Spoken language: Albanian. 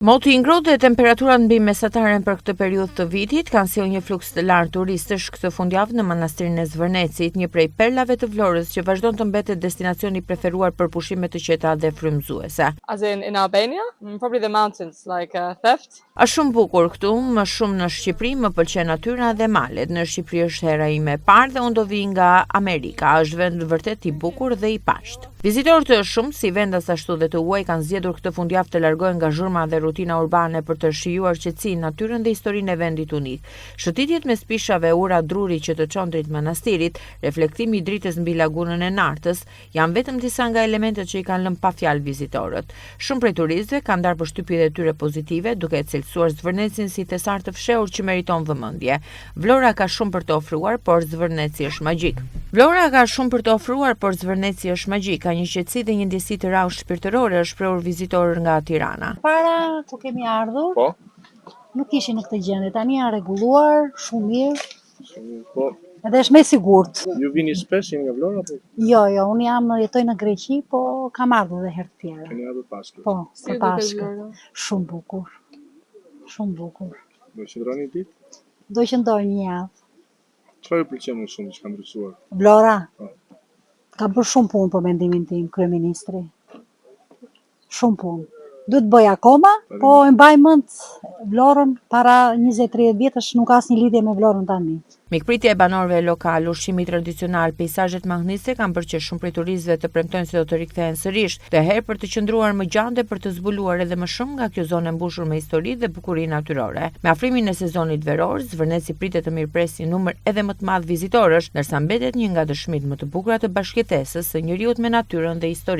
Moti i ngrohtë dhe temperaturat mbi mesataren për këtë periudhë të vitit kanë sjellë një fluks të lartë turistësh këtë fundjavë në manastirin e Zvërnecit, një prej perlave të Vlorës që vazhdon të mbetet destinacioni i preferuar për pushime të qeta dhe frymëzuese. As in Albania, probably the mountains, like Theft. Është shumë bukur këtu, më shumë në Shqipëri më pëlqen natyra dhe malet. Në Shqipëri është hera ime e parë dhe unë do vi nga Amerika. Është vend vërtet i bukur dhe i pashtë. Vizitorët të shumë si vendas ashtu dhe të huaj kanë zgjedhur këtë fundjavë të largohen nga zhurma dhe rutina urbane për të shijuar qetësinë, natyrën dhe historinë e vendit unik. Shëtitjet mes pishave ura druri që të çon drejt manastirit, reflektimi i dritës mbi lagunën e Nartës, janë vetëm disa nga elementet që i kanë lënë pa fjalë vizitorët. Shumë prej turistëve kanë ndarë përshtypjet e tyre pozitive, duke cilësuar Zvërnecin si thesar të fshehur që meriton vëmendje. Vlora ka shumë për të ofruar, por Zvërneci është magjik. Ka një qetësi dhe një ndjesi të rrallë shpirtërore, është shprehur vizitor nga Tirana. Para ku kemi ardhur, nuk ishin në këtë gjendje. Tani janë rregulluar shumë mirë. Po. Edhe është më i sigurt. Ju vini shpesh nga Vlora apo? Jo, unë jetoj në Greqi, po kam ardhur edhe herë të tjera. Keni ardhur Pashkë? Po, për Pashkë. Shumë bukur. Shumë bukur. Do qëndroni ditë? Do qëndroj një javë. Çfarë ju pëlqen më shumë që ka ndryshuar? Vlora. Ka bërë shumë punë për mendimin tim, kryeministri. Shumë punë. Duhet bëj akoma, po e mbaj mend Vlorën para 20-30 vjetësh nuk ka asnjë lidhje me Vlorën tani. Mikpritja e banorëve lokal, ushqimi tradicional, peizazhet mahnitse kanë bërë që shumë prej turistëve të premtojnë se do të rikthehen sërish, të herë për të qëndruar më gjatë dhe për të zbuluar edhe më shumë nga kjo zonë e mbushur me histori dhe bukuri natyrore. Me afrimin e sezonit veror, Zvërneci pritet të mirëpresë një numër edhe më të madh vizitorësh, ndërsa mbetet një nga dëshmitë më të bukura të bashkëjetesës së njeriut me natyrën dhe historinë.